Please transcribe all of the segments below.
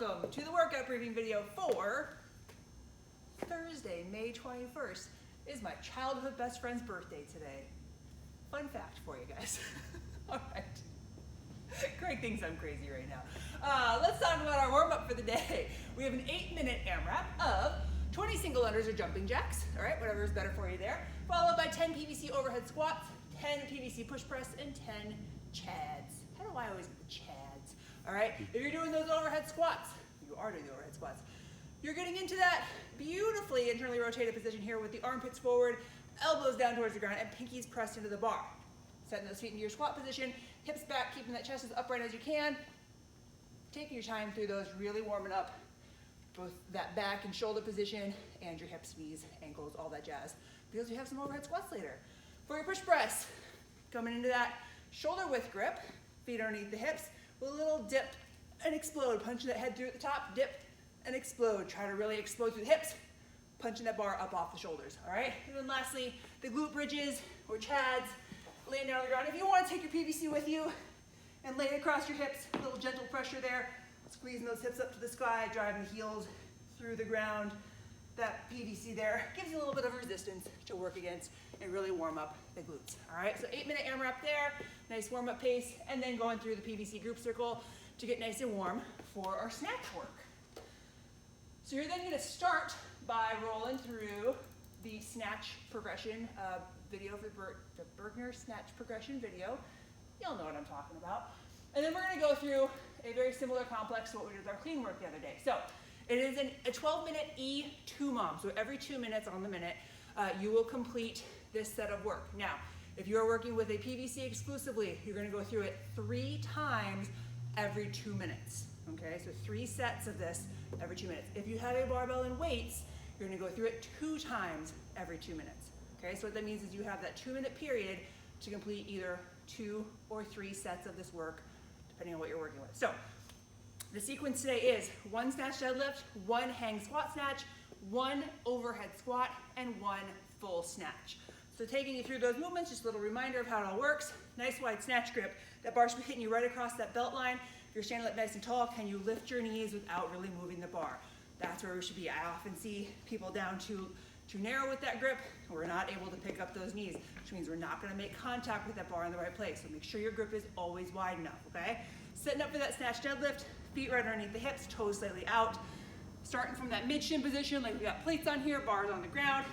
welcome to the workout briefing video for Thursday, May 21st. It is my childhood best friend's birthday today. Fun fact for you guys. All right. Greg thinks I'm crazy right now. Let's talk about our warm-up for the day. We have an 8-minute AMRAP of 20 single unders or jumping jacks, all right, whatever is better for you there, followed by 10 PVC overhead squats, 10 PVC push press, and 10 chads. How do I always get the chads? All right, if you're doing those overhead squats, you are doing the overhead squats, you're getting into that beautifully internally rotated position here with the armpits forward, elbows down towards the ground, and pinkies pressed into the bar. Setting those feet into your squat position, hips back, keeping that chest as upright as you can. Taking your time through those, really warming up both that back and shoulder position and your hips, knees, ankles, all that jazz, because we have some overhead squats later. For your push press, coming into that shoulder width grip, feet underneath the hips, with a little dip and explode, punching that head through at the top, dip and explode. Try to really explode through the hips, punching that bar up off the shoulders, all right? And then lastly, the glute bridges or chads, laying down on the ground. If you want to take your PVC with you and lay it across your hips, a little gentle pressure there, squeezing those hips up to the sky, driving the heels through the ground. That PVC there gives you a little bit of resistance to work against and really warm up the glutes. All right, so 8-minute AMRAP there, nice warm up pace, and then going through the PVC group circle to get nice and warm for our snatch work. So you're then gonna start by rolling through the snatch progression video for the Bergner snatch progression video. You'll know what I'm talking about. And then we're gonna go through a very similar complex to what we did with our clean work the other day. So it is a 12-minute E2 mom. So every 2 minutes on the minute, you will complete this set of work. Now, if you're working with a PVC exclusively, you're gonna go through it 3 times every 2 minutes. Okay, so 3 sets of this every 2 minutes. If you have a barbell and weights, you're gonna go through it 2 times every 2 minutes. Okay, so what that means is you have that 2-minute period to complete either 2 or 3 sets of this work, depending on what you're working with. So the sequence today is 1 snatch deadlift, 1 hang squat snatch, 1 overhead squat, and 1 full snatch. So taking you through those movements, just a little reminder of how it all works. Nice wide snatch grip. That bar should be hitting you right across that belt line. If you're standing up nice and tall, can you lift your knees without really moving the bar? That's where we should be. I often see people down too narrow with that grip, and we're not able to pick up those knees, which means we're not gonna make contact with that bar in the right place. So make sure your grip is always wide enough, okay? Setting up for that snatch deadlift, feet right underneath the hips, toes slightly out. Starting from that mid shin position, like we got plates on here, bars on the ground,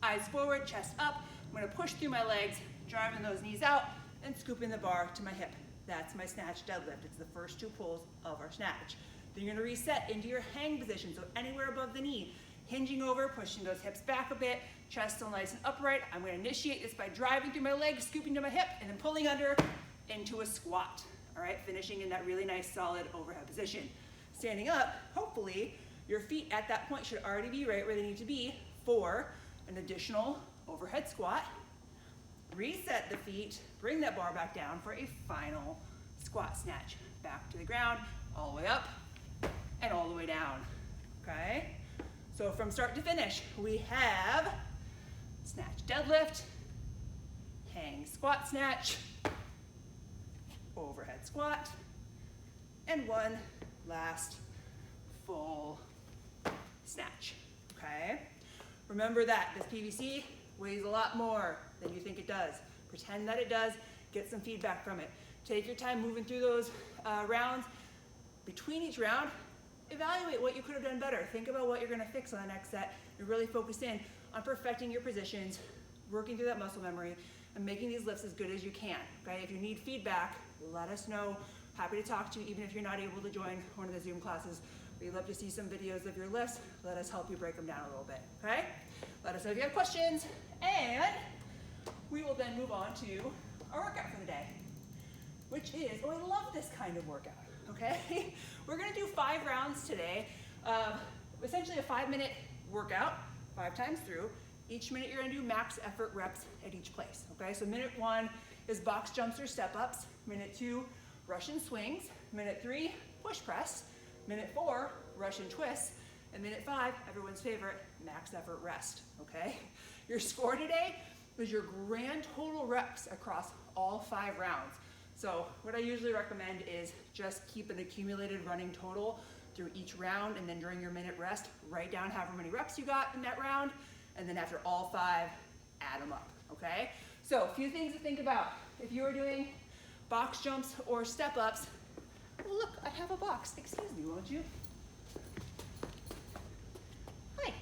eyes forward, chest up. I'm gonna push through my legs, driving those knees out, and scooping the bar to my hip. That's my snatch deadlift. It's the first 2 pulls of our snatch. Then you're gonna reset into your hang position, so anywhere above the knee. Hinging over, pushing those hips back a bit, chest still nice and upright. I'm gonna initiate this by driving through my legs, scooping to my hip, and then pulling under into a squat. All right, finishing in that really nice solid overhead position. Standing up, hopefully your feet at that point should already be right where they need to be for an additional overhead squat. Reset the feet, bring that bar back down for a final squat snatch. Back to the ground, all the way up, and all the way down, okay? So from start to finish, we have snatch deadlift, hang squat snatch, overhead squat, and 1 last full snatch, okay? Remember that this PVC weighs a lot more than you think it does. Pretend that it does, get some feedback from it. Take your time moving through those rounds. Between each round, evaluate what you could have done better. Think about what you're gonna fix on the next set and really focus in on perfecting your positions, working through that muscle memory, and making these lifts as good as you can, okay? If you need feedback, let us know. Happy to talk to you, even if you're not able to join one of the Zoom classes. We'd love to see some videos of your lifts. Let us help you break them down a little bit, okay? Let us know if you have questions, and we will then move on to our workout for the day, which is, oh, I love this kind of workout, okay? We're gonna do 5 rounds today, essentially a 5-minute workout, 5 times through. Each minute you're gonna do max effort reps at each place, okay? So minute 1 is box jumps or step ups. Minute 2, Russian swings. Minute 3, push press. Minute 4, Russian twists. And minute 5, everyone's favorite, max effort rest, okay? Your score today is your grand total reps across all 5 rounds. So what I usually recommend is just keep an accumulated running total through each round, and then during your minute rest, write down however many reps you got in that round, and then after all 5, add them up, okay? So a few things to think about. If you are doing box jumps or step-ups, oh, look, I have a box. Excuse me, won't you? Hi.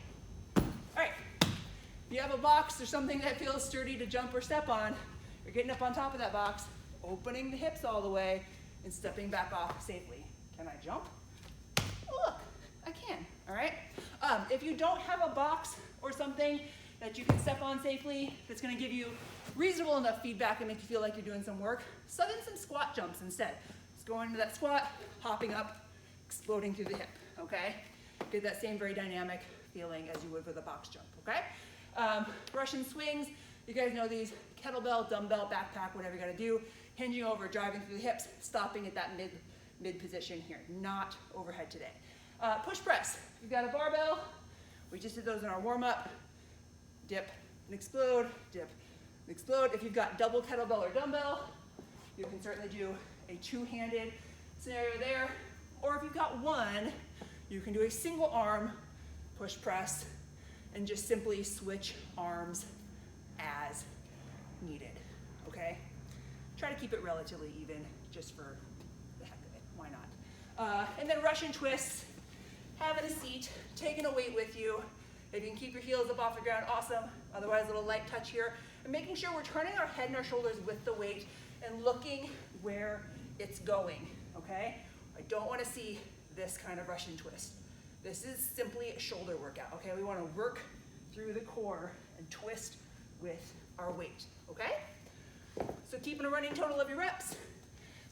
All right. If you have a box or something that feels sturdy to jump or step on, you're getting up on top of that box, opening the hips all the way, and stepping back off safely. Can I jump? Oh, look, I can, all right? If you don't have a box or something that you can step on safely, that's gonna give you reasonable enough feedback and make you feel like you're doing some work, sub in some squat jumps instead. Just going into that squat, hopping up, exploding through the hip, okay? Get that same very dynamic feeling as you would with a box jump, okay? Russian swings, you guys know these, kettlebell, dumbbell, backpack, whatever you gotta do, hinging over, driving through the hips, stopping at that mid position here, not overhead today. Push press, you've got a barbell, we just did those in our warm-up, dip and explode, dip and explode. If you've got double kettlebell or dumbbell, you can certainly do a two-handed scenario there, or if you've got one, you can do a single arm push press and just simply switch arms as needed, okay? Try to keep it relatively even just for the heck of it, why not? And then Russian twists, having a seat, taking a weight with you. If you can keep your heels up off the ground, awesome. Otherwise, a little light touch here. And making sure we're turning our head and our shoulders with the weight and looking where it's going, okay? I don't wanna see this kind of Russian twist. This is simply a shoulder workout, okay? We wanna work through the core and twist with our weight, okay? So keeping a running total of your reps,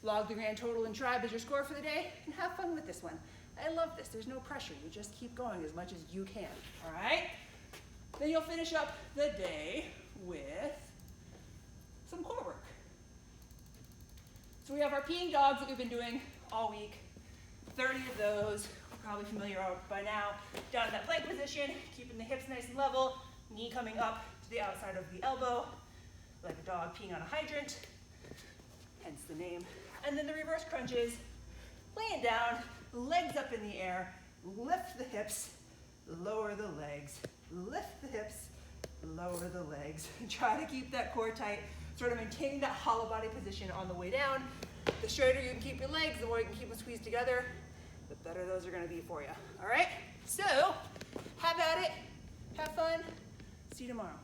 log the grand total in Tribe as your score for the day, and have fun with this one. I love this, there's no pressure. You just keep going as much as you can, all right? Then you'll finish up the day with some core work. So we have our peeing dogs that we've been doing all week, 30 of those, probably familiar by now. Down in that plank position, keeping the hips nice and level, knee coming up to the outside of the elbow, like a dog peeing on a hydrant, hence the name. And then the reverse crunches, laying down, legs up in the air, lift the hips, lower the legs, lift the hips, lower the legs. Try to keep that core tight, sort of maintaining that hollow body position on the way down. The straighter you can keep your legs, the more you can keep them squeezed together, the better those are gonna be for you. All right? So, have at it, have fun, see you tomorrow.